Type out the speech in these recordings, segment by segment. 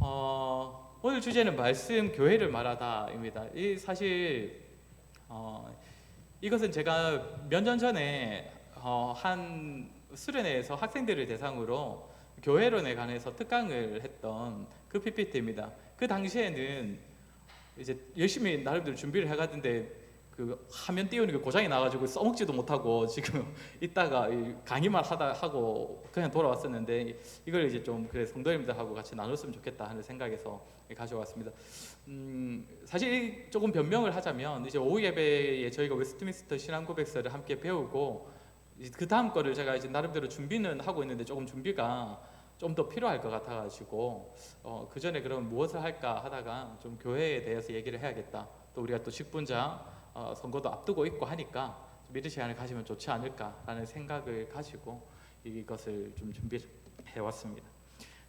오늘 주제는 말씀 교회를 말하다입니다. 이 사실 이것은 제가 몇 년 전에 한 수련회에서 학생들을 대상으로 교회론에 관해서 특강을 했던 그 PPT입니다. 그 당시에는 이제 열심히 나름대로 준비를 해갔는데 그 화면 띄우는 게 고장이 나가지고 써먹지도 못하고 지금 이따가 강의만 하고 그냥 돌아왔었는데, 이걸 이제 좀 그래 성도님들하고 같이 나눴으면 좋겠다 하는 생각에서 가져왔습니다. 사실 조금 변명을 하자면, 이제 오후 예배에 저희가 웨스트민스터 신앙 고백서를 함께 배우고 그 다음 거를 제가 이제 나름대로 준비는 하고 있는데 조금 준비가 좀 더 필요할 것 같아가지고 그 전에 그럼 무엇을 할까 하다가 좀 교회에 대해서 얘기를 해야겠다. 또 우리가 또 직분자 선거도 앞두고 있고 하니까 좀 이런 시간을 가지면 좋지 않을까라는 생각을 가지고 이것을 좀 준비해 왔습니다.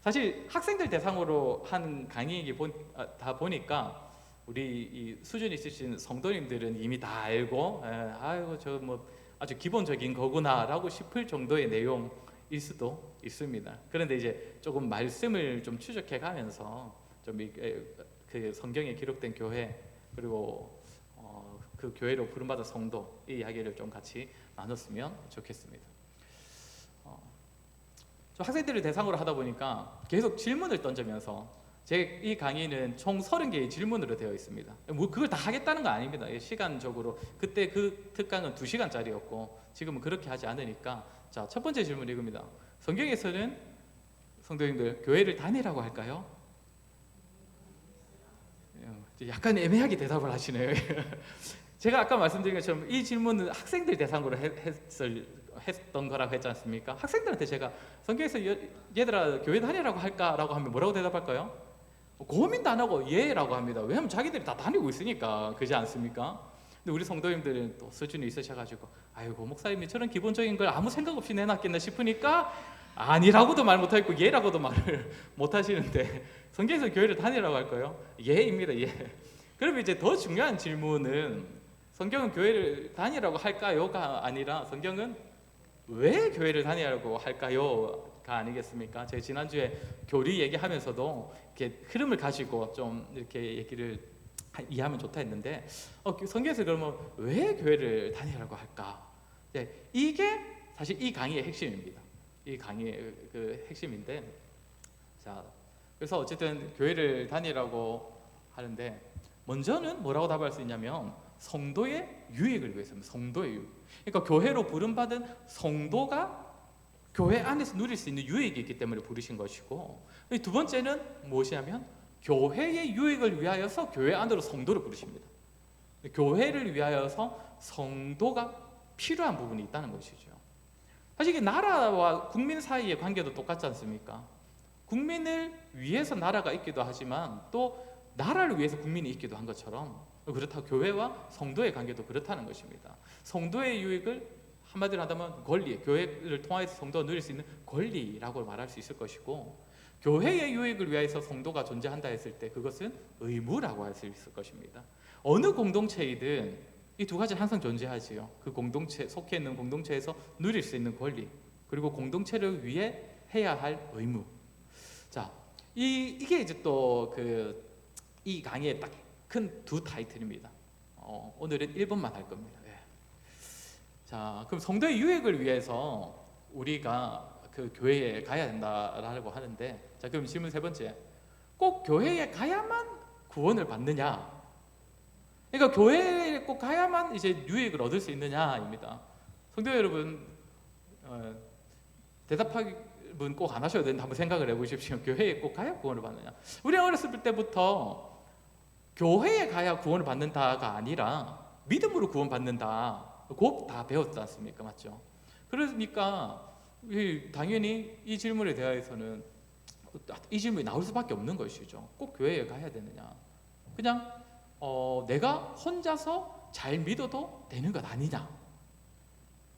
사실 학생들 대상으로 한 강의이다 보니까 우리 이 수준 있으신 성도님들은 이미 다 알고 아이고 저 뭐 아주 기본적인 거구나라고 싶을 정도의 내용일 수도 있습니다. 그런데 이제 조금 말씀을 좀 추적해 가면서 좀 그 성경에 기록된 교회, 그리고 그 교회로 부름받은 성도, 이 이야기를 좀 같이 나눴으면 좋겠습니다. 저 학생들을 대상으로 하다 보니까 계속 질문을 던지면서, 제 이 강의는 총 30개의 질문으로 되어 있습니다. 뭐 그걸 다 하겠다는 거 아닙니다. 시간적으로 그때 그 특강은 2시간짜리였고 지금은 그렇게 하지 않으니까, 자, 첫 번째 질문 이겁니다. 성경에서는 성도님들 교회를 다니라고 할까요? 약간 애매하게 대답을 하시네요. 제가 아까 말씀드린 것처럼 이 질문은 학생들 대상으로 했던 거라고 했지 않습니까? 학생들한테 제가 성경에서 얘들아 교회 다니라고 할까라고 하면 뭐라고 대답할까요? 고민도 안 하고 예라고 합니다. 왜냐하면 자기들이 다 다니고 있으니까, 그렇지 않습니까? 근데 우리 성도님들은 또 수준이 있으셔가지고 아이고 목사님이 저런 기본적인 걸 아무 생각 없이 내놨겠나 싶으니까 아니라고도 말 못하겠고 예라고도 말을 못하시는데, 성경에서 교회를 다니라고 할까요? 예입니다. 예. 그럼 이제 더 중요한 질문은, 성경은 교회를 다니라고 할까요?가 아니라 성경은 왜 교회를 다니라고 할까요?가 아니겠습니까? 제가 지난주에 교리 얘기하면서도 이렇게 흐름을 가지고 좀 이렇게 얘기를 이해하면 좋다 했는데, 성경에서 그러면 왜 교회를 다니라고 할까? 네, 이게 사실 이 강의의 핵심입니다. 이 강의의 그 핵심인데, 자, 그래서 어쨌든 교회를 다니라고 하는데, 먼저는 뭐라고 답할 수 있냐면 성도의 유익을 위해서입니다. 성도의 유익. 그러니까 교회로 부름받은 성도가 교회 안에서 누릴 수 있는 유익이 있기 때문에 부르신 것이고, 두 번째는 무엇이냐면 교회의 유익을 위하여서 교회 안으로 성도를 부르십니다. 교회를 위하여서 성도가 필요한 부분이 있다는 것이죠. 사실 이게 나라와 국민 사이의 관계도 똑같지 않습니까? 국민을 위해서 나라가 있기도 하지만 또 나라를 위해서 국민이 있기도 한 것처럼, 그렇다고 교회와 성도의 관계도 그렇다는 것입니다. 성도의 유익을 한마디로 한다면 권리, 교회를 통해서 성도가 누릴 수 있는 권리라고 말할 수 있을 것이고, 교회의 유익을 위해서 성도가 존재한다 했을 때 그것은 의무라고 할 수 있을 것입니다. 어느 공동체이든 이 두 가지는 항상 존재하지요. 그 공동체, 속해 있는 공동체에서 누릴 수 있는 권리, 그리고 공동체를 위해 해야 할 의무. 자, 이게 이제 또 이 강의의 딱 큰 두 타이틀입니다. 오늘은 1번만 할 겁니다. 예. 자, 그럼 성도의 유익을 위해서 우리가 그 교회에 가야 된다라고 하는데, 자, 그럼 질문 세 번째, 꼭 교회에 가야만 구원을 받느냐? 그러니까 교회에 꼭 가야만 이제 유익을 얻을 수 있느냐입니다. 성도 여러분, 대답하기는 꼭 안 하셔도 되는데 한번 생각을 해보십시오. 교회에 꼭 가야 구원을 받느냐? 우리 어렸을 때부터 교회에 가야 구원을 받는다가 아니라 믿음으로 구원 받는다, 곧 다 배웠지 않습니까? 맞죠? 그러니까 당연히 이 질문에 대해서는 이 질문이 나올 수밖에 없는 것이죠. 꼭 교회에 가야 되느냐? 그냥 내가 혼자서 잘 믿어도 되는 것 아니냐?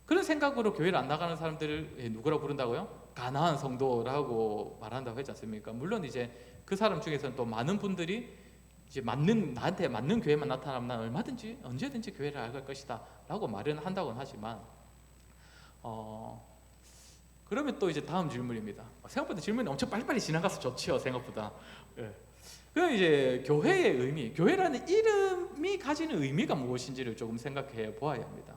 그런 생각으로 교회를 안 나가는 사람들을 누구라고 부른다고요? 가나안 성도라고 말한다고 했지 않습니까? 물론 이제 그 사람 중에서는 또 많은 분들이 이제 나한테 맞는 교회만 나타나면 난 얼마든지 언제든지 교회를 갈 것이다 라고 말은 한다고는 하지만, 그러면 또 이제 다음 질문입니다. 생각보다 질문이 엄청 빨리빨리 지나가서 좋지요, 생각보다. 예. 그럼 이제 교회의 의미, 교회라는 이름이 가지는 의미가 무엇인지를 조금 생각해 보아야 합니다.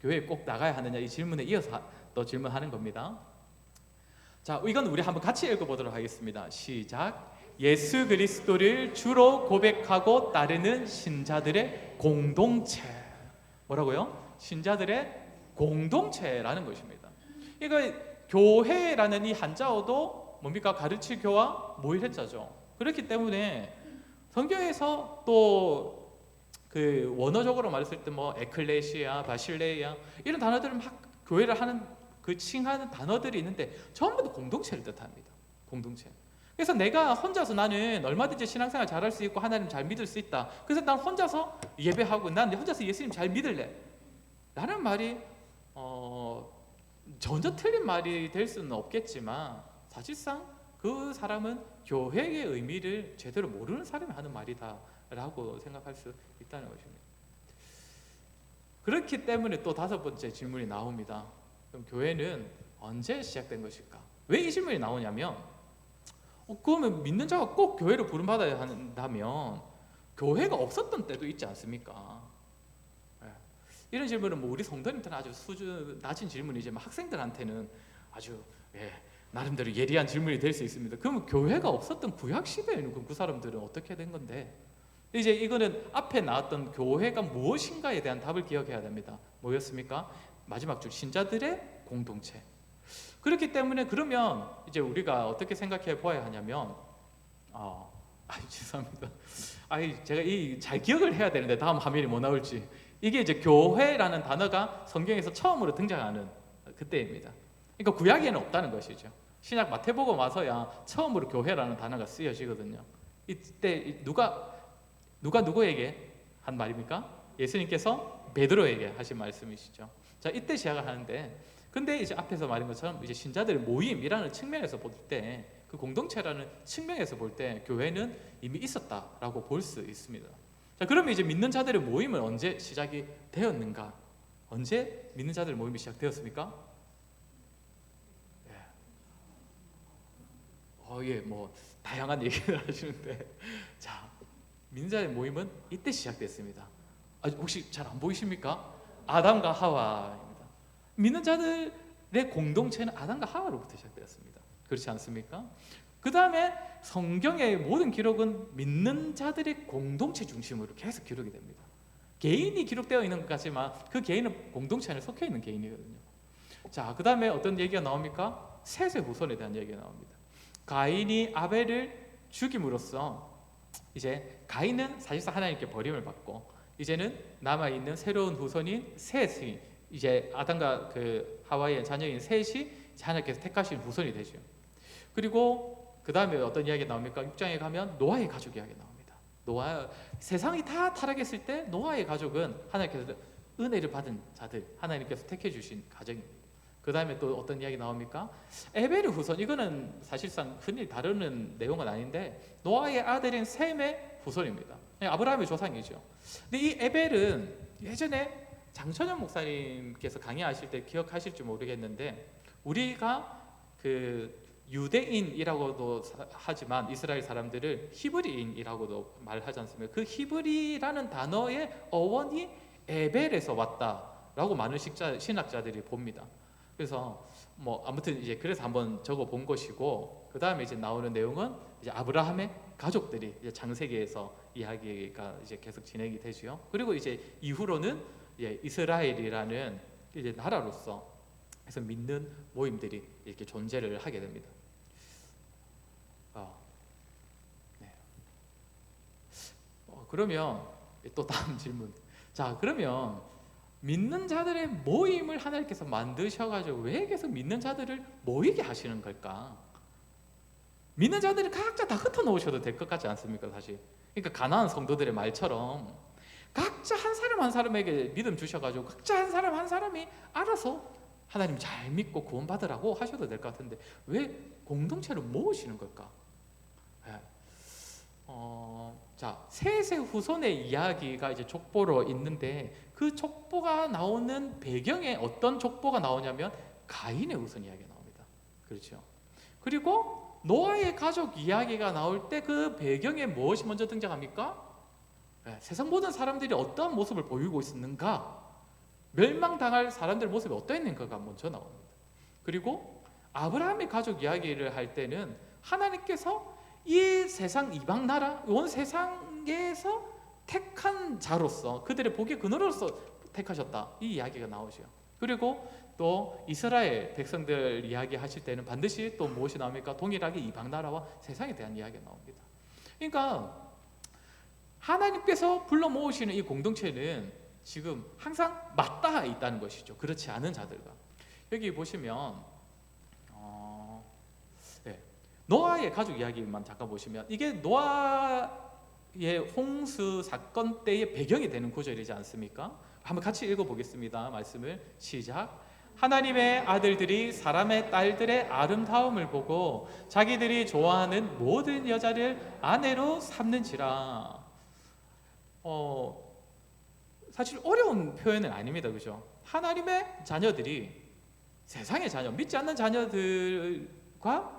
교회에 꼭 나가야 하느냐, 이 질문에 이어서 또 질문하는 겁니다. 자, 이건 우리 한번 같이 읽어보도록 하겠습니다. 시작. 예수 그리스도를 주로 고백하고 따르는 신자들의 공동체. 뭐라고요? 신자들의 공동체라는 것입니다. 이거 교회라는 이 한자어도 뭡니까? 가르칠 교와 모일 해자죠. 그렇기 때문에 성경에서 또 그 원어적으로 말했을 때 뭐 에클레시아, 바실레이아 이런 단어들을 막 교회를 하는 그 칭하는 단어들이 있는데 전부 다 공동체를 뜻합니다. 공동체. 그래서 내가 혼자서 나는 얼마든지 신앙생활 잘할 수 있고 하나님 잘 믿을 수 있다. 그래서 난 혼자서 예배하고 난 혼자서 예수님 잘 믿을래. 라는 말이 전혀 틀린 말이 될 수는 없겠지만 사실상 그 사람은 교회의 의미를 제대로 모르는 사람이 하는 말이다라고 생각할 수 있다는 것입니다. 그렇기 때문에 또 다섯 번째 질문이 나옵니다. 그럼 교회는 언제 시작된 것일까? 왜 이 질문이 나오냐면 그러면 믿는 자가 꼭 교회로 부름받아야 한다면 교회가 없었던 때도 있지 않습니까? 이런 질문은 뭐 우리 성도님들은 아주 수준 낮은 질문이지만 학생들한테는 아주 나름대로 예리한 질문이 될 수 있습니다. 그러면 교회가 없었던 구약 시대에는 그 사람들은 어떻게 된 건데? 이제 이거는 앞에 나왔던 교회가 무엇인가에 대한 답을 기억해야 됩니다. 뭐였습니까? 마지막 줄 신자들의 공동체. 그렇기 때문에 그러면 이제 우리가 어떻게 생각해 보아야 하냐면 죄송합니다. 제가 잘 기억을 해야 되는데 다음 화면이 뭐 나올지. 이게 이제 교회라는 단어가 성경에서 처음으로 등장하는 그때입니다. 그러니까 구약에는 없다는 것이죠. 신약 마태복음 와서야 처음으로 교회라는 단어가 쓰여지거든요. 이때 누가 누구에게 한 말입니까? 예수님께서 베드로에게 하신 말씀이시죠. 자, 이때 시작을 하는데, 근데 이제 앞에서 말한 것처럼 이제 신자들의 모임이라는 측면에서 볼 때, 그 공동체라는 측면에서 볼 때 교회는 이미 있었다라고 볼 수 있습니다. 자, 그러면 이제 믿는 자들의 모임은 언제 시작이 되었는가? 언제 믿는 자들의 모임이 시작되었습니까? 뭐 다양한 얘기를 하시는데, 자, 믿는 자의 모임은 이때 시작됐습니다. 혹시 잘 안 보이십니까? 아담과 하와입니다. 믿는 자들의 공동체는 아담과 하와로부터 시작되었습니다. 그렇지 않습니까? 그 다음에 성경의 모든 기록은 믿는 자들의 공동체 중심으로 계속 기록이 됩니다. 개인이 기록되어 있는 것 같지만 그 개인은 공동체 안에 속해 있는 개인이거든요. 자, 그 다음에 어떤 얘기가 나옵니까? 셋의 후손에 대한 얘기가 나옵니다. 가인이 아벨을 죽임으로써 이제 가인은 사실상 하나님께 버림을 받고 이제는 남아 있는 새로운 후손인 셋이 이제 아담과 그 하와의 자녀인 셋이 하나님께서 택하신 후손이 되죠. 그리고 그 다음에 어떤 이야기가 나옵니까? 6장에 가면 노아의 가족 이야기 나옵니다. 세상이 다 타락했을 때 노아의 가족은 하나님께서 은혜를 받은 자들, 하나님께서 택해 주신 가정입니다. 그 다음에 또 어떤 이야기 나옵니까? 에벨의 후손, 이거는 사실상 흔히 다루는 내용은 아닌데 노아의 아들인 셈의 후손입니다. 아브라함의 조상이죠. 근데 이 에벨은 예전에 장천현 목사님께서 강의하실 때 기억하실지 모르겠는데, 우리가 그 유대인이라고도 하지만 이스라엘 사람들을 히브리인이라고도 말하지 않습니까? 그 히브리라는 단어의 어원이 에벨에서 왔다라고 많은 신학자들이 봅니다. 그래서 뭐 아무튼 이제 그래서 한번 적어 본 것이고, 그 다음에 이제 나오는 내용은 이제 아브라함의 가족들이 이제 창세기에서 이야기가 이제 계속 진행이 되죠. 그리고 이제 이후로는 이제 이스라엘이라는 이제 나라로서 그래서 믿는 모임들이 이렇게 존재를 하게 됩니다. 그러면 또 다음 질문. 자, 그러면 믿는 자들의 모임을 하나님께서 만드셔가지고 왜 계속 믿는 자들을 모이게 하시는 걸까? 믿는 자들을 각자 다 흩어놓으셔도 될 것 같지 않습니까, 사실? 그러니까 가나안 성도들의 말처럼 각자 한 사람 한 사람에게 믿음 주셔가지고 각자 한 사람 한 사람이 알아서 하나님 잘 믿고 구원받으라고 하셔도 될 것 같은데 왜 공동체를 모으시는 걸까? 자, 셋의 후손의 이야기가 이제 족보로 있는데 그 족보가 나오는 배경에 어떤 족보가 나오냐면 가인의 후손 이야기가 나옵니다. 그렇죠. 그리고 노아의 가족 이야기가 나올 때 그 배경에 무엇이 먼저 등장합니까? 세상 모든 사람들이 어떠한 모습을 보이고 있었는가, 멸망당할 사람들의 모습이 어떠했는가가 먼저 나옵니다. 그리고 아브라함의 가족 이야기를 할 때는 하나님께서 이 세상 이방 나라 온 세상에서 택한 자로서 그들의 복의 근원으로서 택하셨다, 이 이야기가 나오죠. 그리고 또 이스라엘 백성들 이야기 하실 때는 반드시 또 무엇이 나옵니까? 동일하게 이방 나라와 세상에 대한 이야기가 나옵니다. 그러니까 하나님께서 불러 모으시는 이 공동체는 지금 항상 맞닿아 있다는 것이죠. 그렇지 않은 자들과. 여기 보시면 노아의 가족 이야기만 잠깐 보시면, 이게 노아의 홍수 사건 때의 배경이 되는 구절이지 않습니까? 한번 같이 읽어보겠습니다. 말씀을 시작. 하나님의 아들들이 사람의 딸들의 아름다움을 보고 자기들이 좋아하는 모든 여자를 아내로 삼는지라. 사실 어려운 표현은 아닙니다. 그죠? 하나님의 자녀들이 세상의 자녀, 믿지 않는 자녀들과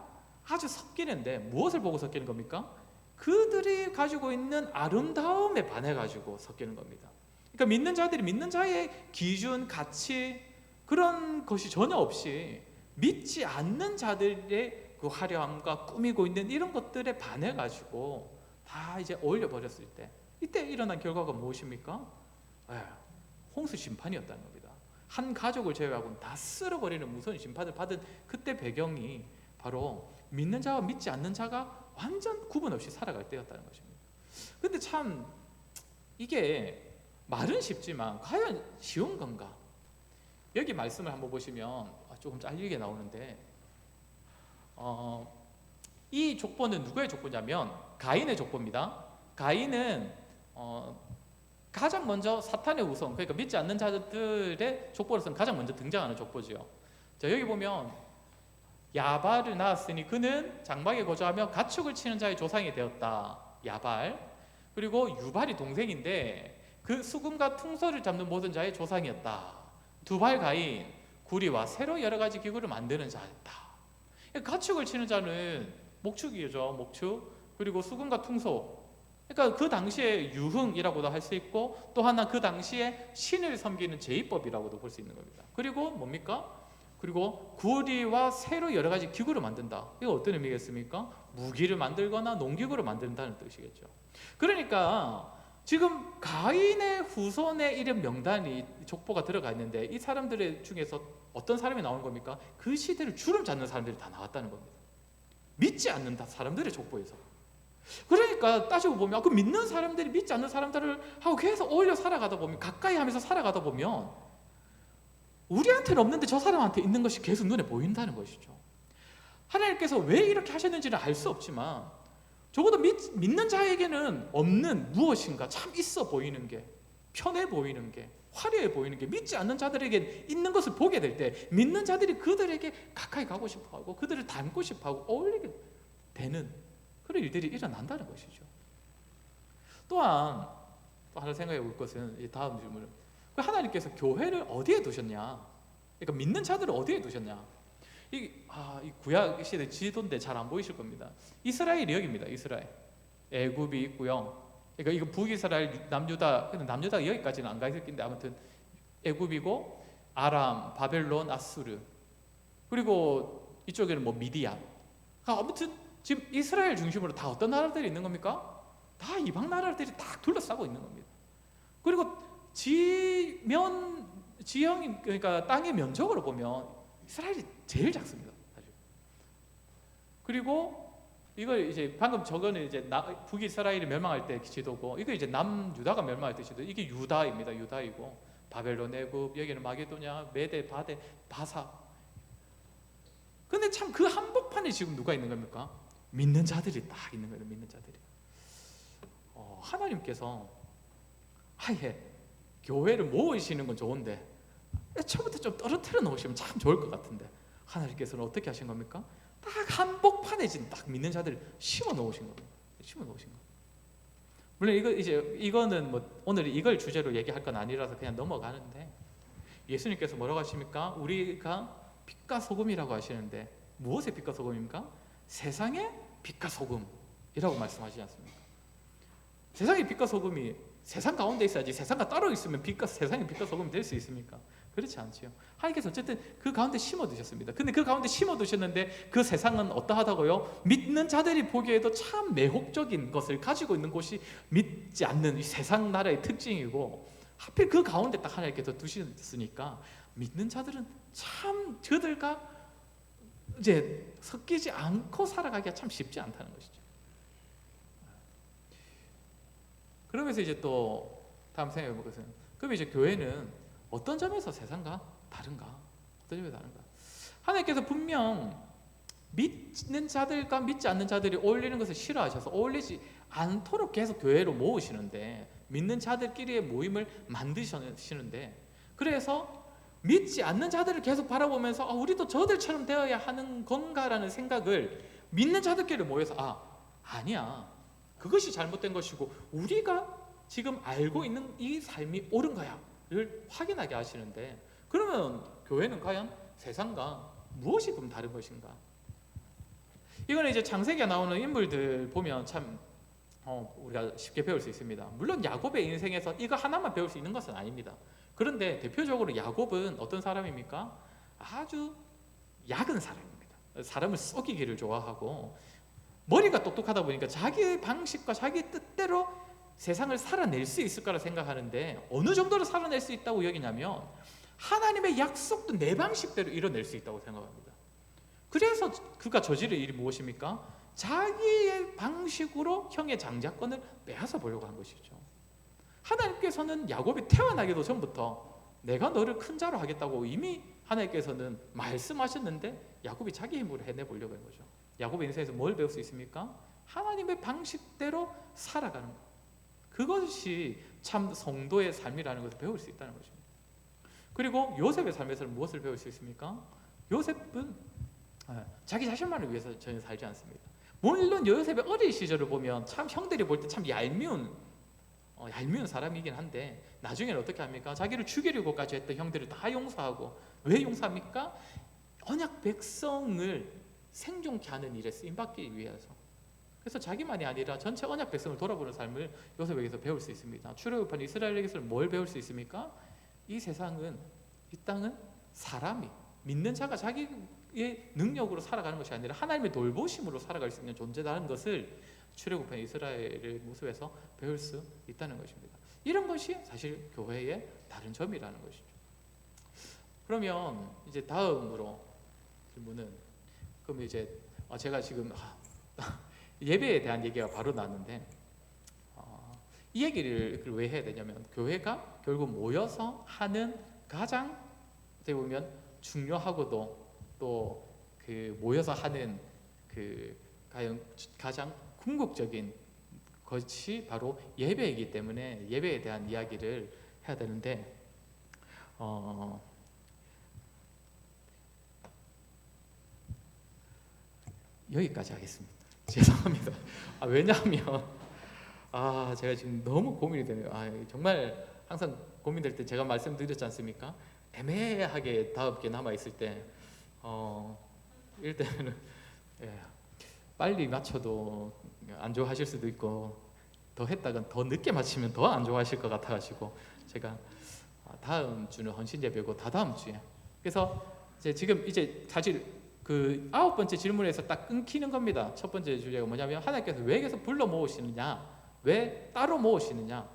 아주 섞이는데 무엇을 보고 섞이는 겁니까? 그들이 가지고 있는 아름다움에 반해 가지고 섞이는 겁니다. 그러니까 믿는 자들이 믿는 자의 기준, 가치 그런 것이 전혀 없이 믿지 않는 자들의 그 화려함과 꾸미고 있는 이런 것들에 반해 가지고 다 이제 어울려 버렸을 때, 이때 일어난 결과가 무엇입니까? 홍수 심판이었다는 겁니다. 한 가족을 제외하고는 다 쓸어버리는 무서운 심판을 받은 그때 배경이 바로 믿는 자와 믿지 않는 자가 완전 구분 없이 살아갈 때였다는 것입니다. 근데 참 이게 말은 쉽지만 과연 쉬운 건가? 여기 말씀을 한번 보시면 조금 잘리게 나오는데, 이 족보는 누구의 족보냐면 가인의 족보입니다. 가인은 가장 먼저 사탄의 후손, 그러니까 믿지 않는 자들의 족보로서는 가장 먼저 등장하는 족보지요. 자, 여기 보면 야발을 낳았으니 그는 장막에 거주하며 가축을 치는 자의 조상이 되었다. 야발. 그리고 유발이 동생인데 그 수금과 퉁소를 잡는 모든 자의 조상이었다. 두발 가인, 구리와 새로 여러 가지 기구를 만드는 자였다. 가축을 치는 자는 목축이죠. 목축. 그리고 수금과 퉁소. 그러니까 그 당시에 유흥이라고도 할 수 있고, 또 하나 그 당시에 신을 섬기는 제의법이라고도 볼 수 있는 겁니다. 그리고 뭡니까? 그리고 구리와 새로 여러 가지 기구를 만든다. 이거 어떤 의미겠습니까? 무기를 만들거나 농기구를 만든다는 뜻이겠죠. 그러니까 지금 가인의 후손의 이름 명단이 족보가 들어가 있는데, 이 사람들 중에서 어떤 사람이 나오는 겁니까? 그 시대를 주름 잡는 사람들이 다 나왔다는 겁니다. 믿지 않는 사람들의 족보에서. 그러니까 따지고 보면 그 믿는 사람들이 믿지 않는 사람들을 하고 계속 어울려 살아가다 보면, 가까이 하면서 살아가다 보면 우리한테는 없는데 저 사람한테 있는 것이 계속 눈에 보인다는 것이죠. 하나님께서 왜 이렇게 하셨는지는 알 수 없지만 적어도 믿는 자에게는 없는 무엇인가 참 있어 보이는 게, 편해 보이는 게, 화려해 보이는 게 믿지 않는 자들에게 있는 것을 보게 될 때 믿는 자들이 그들에게 가까이 가고 싶어하고 그들을 닮고 싶어하고 어울리게 되는 그런 일들이 일어난다는 것이죠. 또한 또 하나 생각해 볼 것은 이 다음 질문은, 하나님께서 교회를 어디에 두셨냐? 그러니까 믿는 자들을 어디에 두셨냐? 이 구약 시대 지도인데 잘 안 보이실 겁니다. 이스라엘이 여기입니다. 이스라엘. 애굽이 있고요. 그러니까 이거 북이스라엘, 남유다. 근데 남유다가 여기까지는 안 가 있을 텐데 아무튼 애굽이고, 아람, 바벨론, 아수르. 그리고 이쪽에는 뭐 미디안. 아무튼 지금 이스라엘 중심으로 다 어떤 나라들이 있는 겁니까? 다 이방 나라들이 딱 둘러싸고 있는 겁니다. 그리고 지형, 그러니까 땅의 면적으로 보면 이스라엘이 제일 작습니다, 사실. 그리고 이걸 이제 방금 저거는 이제 북이스라엘이 멸망할 때 지도고, 이거 이제 남유다가 멸망할 때 지도. 이게 유다입니다. 유다이고, 바벨론, 애굽, 여기는 마게도냐, 메데, 바데, 바사. 근데 참 그 한복판에 지금 누가 있는 겁니까? 믿는 자들이 딱 있는 거예요. 믿는 자들이. 하나님께서 아예 교회를 모으시는 건 좋은데 처음부터 좀 떨어뜨려 놓으시면 참 좋을 것 같은데, 하나님께서는 어떻게 하신 겁니까? 딱 한복판에 지금 딱 믿는 자들을 심어 놓으신 겁니다. 심어 놓으신 거. 물론 이거는 뭐 오늘 이걸 주제로 얘기할 건 아니라서 그냥 넘어가는데, 예수님께서 뭐라고 하십니까? 우리가 빛과 소금이라고 하시는데 무엇의 빛과 소금입니까? 세상의 빛과 소금이라고 말씀하시지 않습니까? 세상의 빛과 소금이 세상 가운데 있어야지 세상과 따로 있으면 세상의 빛과 소금이 될 수 있습니까? 그렇지 않지요. 하나님께서 어쨌든 그 가운데 심어두셨습니다. 근데 그 가운데 심어두셨는데 그 세상은 어떠하다고요? 믿는 자들이 보기에도 참 매혹적인 것을 가지고 있는 곳이 믿지 않는 이 세상 나라의 특징이고, 하필 그 가운데 딱 하나님께서 두셨으니까 믿는 자들은 참 저들과 이제 섞이지 않고 살아가기가 참 쉽지 않다는 것이죠. 그러면서 이제 또 다음 생각해 볼 것은, 그럼 이제 교회는 어떤 점에서 세상과 다른가? 어떤 점에서 다른가? 하나님께서 분명 믿는 자들과 믿지 않는 자들이 어울리는 것을 싫어하셔서 어울리지 않도록 계속 교회로 모으시는데, 믿는 자들끼리의 모임을 만드시는데, 그래서 믿지 않는 자들을 계속 바라보면서 우리도 저들처럼 되어야 하는 건가라는 생각을 믿는 자들끼리 모여서 아니야, 그것이 잘못된 것이고 우리가 지금 알고 있는 이 삶이 옳은 거야를 확인하게 하시는데, 그러면 교회는 과연 세상과 무엇이 그럼 다른 것인가? 이거는 이제 창세기에 나오는 인물들 보면 참 우리가 쉽게 배울 수 있습니다. 물론 야곱의 인생에서 이거 하나만 배울 수 있는 것은 아닙니다. 그런데 대표적으로 야곱은 어떤 사람입니까? 아주 약은 사람입니다. 사람을 썩이기를 좋아하고 머리가 똑똑하다 보니까 자기의 방식과 자기 뜻대로 세상을 살아낼 수 있을 거라 생각하는데, 어느 정도로 살아낼 수 있다고 여기냐면 하나님의 약속도 내 방식대로 이뤄낼 수 있다고 생각합니다. 그래서 그가 저지를 일이 무엇입니까? 자기의 방식으로 형의 장자권을 빼앗아 보려고 한 것이죠. 하나님께서는 야곱이 태어나기도 전부터 내가 너를 큰 자로 하겠다고 이미 하나님께서는 말씀하셨는데, 야곱이 자기 힘으로 해내보려고 한 거죠. 야곱의 인생에서 뭘 배울 수 있습니까? 하나님의 방식대로 살아가는 것, 그것이 참 성도의 삶이라는 것을 배울 수 있다는 것입니다. 그리고 요셉의 삶에서는 무엇을 배울 수 있습니까? 요셉은 자기 자신만을 위해서 전혀 살지 않습니다. 물론 요셉의 어린 시절을 보면 참 형들이 볼 때 참 얄미운 사람이긴 한데, 나중에는 어떻게 합니까? 자기를 죽이려고까지 했던 형들을 다 용서하고, 왜 용서합니까? 언약 백성을 생존케 하는 일에 쓰임받기 위해서. 그래서 자기만이 아니라 전체 언약 백성을 돌아보는 삶을 요셉에게서 배울 수 있습니다. 출애굽한 이스라엘에게서는 뭘 배울 수 있습니까? 이 세상은, 이 땅은 사람이, 믿는 자가 자기의 능력으로 살아가는 것이 아니라 하나님의 돌보심으로 살아갈 수 있는 존재라는 것을 출애굽한 이스라엘의 모습에서 배울 수 있다는 것입니다. 이런 것이 사실 교회의 다른 점이라는 것이죠. 그러면 이제 다음으로 질문은, 그럼 이제 제가 지금 예배에 대한 얘기가 바로 나왔는데, 이 얘기를 왜 해야 되냐면, 교회가 결국 모여서 하는 가장 어떻게 보면 중요하고도 또 그 모여서 하는 그 가장 궁극적인 것이 바로 예배이기 때문에 예배에 대한 이야기를 해야 되는데, 여기까지 하겠습니다. 죄송합니다. 왜냐하면 제가 지금 너무 고민이 되네요. 정말 항상 고민될 때 제가 말씀드렸지 않습니까? 애매하게 다음 게 남아 있을 때 이럴 때는 빨리 맞춰도 안 좋아하실 수도 있고, 더 했다가 더 늦게 맞추면 더 안 좋아하실 것 같아가지고 제가 다음 주는 헌신 예배고 다다음 주에, 그래서 지금 이제 사실 그 9번째 질문에서 딱 끊기는 겁니다. 첫 번째 주제가 뭐냐면, 하나님께서 왜 계속 불러 모으시느냐, 왜 따로 모으시느냐.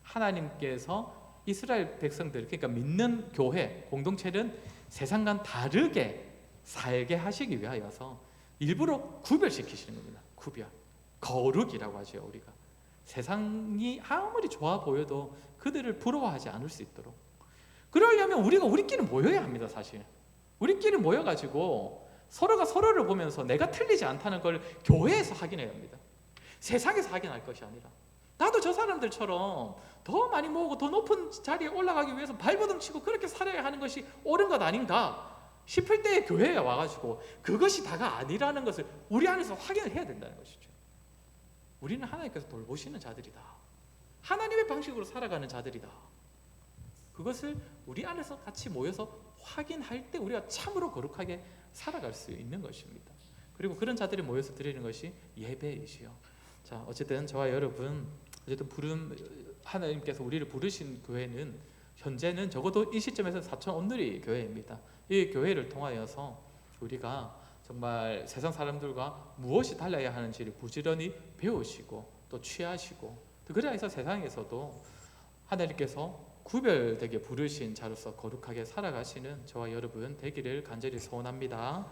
하나님께서 이스라엘 백성들, 그러니까 믿는 교회 공동체는 세상과는 다르게 살게 하시기 위하여서 일부러 구별시키시는 겁니다. 구별, 거룩이라고 하죠. 우리가 세상이 아무리 좋아 보여도 그들을 부러워하지 않을 수 있도록, 그러려면 우리가 우리끼리 모여야 합니다. 사실 우리끼리 모여가지고 서로가 서로를 보면서 내가 틀리지 않다는 걸 교회에서 확인해야 합니다. 세상에서 확인할 것이 아니라, 나도 저 사람들처럼 더 많이 모으고 더 높은 자리에 올라가기 위해서 발버둥 치고 그렇게 살아야 하는 것이 옳은 것 아닌가 싶을 때 교회에 와가지고 그것이 다가 아니라는 것을 우리 안에서 확인을 해야 된다는 것이죠. 우리는 하나님께서 돌보시는 자들이다, 하나님의 방식으로 살아가는 자들이다. 그것을 우리 안에서 같이 모여서 확인할 때 우리가 참으로 거룩하게 살아갈 수 있는 것입니다. 그리고 그런 자들이 모여서 드리는 것이 예배이시요. 자, 어쨌든 저와 여러분, 하나님께서 우리를 부르신 교회는 현재는 적어도 이 시점에서 사천 온누리 교회입니다. 이 교회를 통하여서 우리가 정말 세상 사람들과 무엇이 달라야 하는지를 부지런히 배우시고 또 취하시고, 또 그래야 해서 세상에서도 하나님께서 구별되게 부르신 자로서 거룩하게 살아가시는 저와 여러분 되기를 간절히 소원합니다.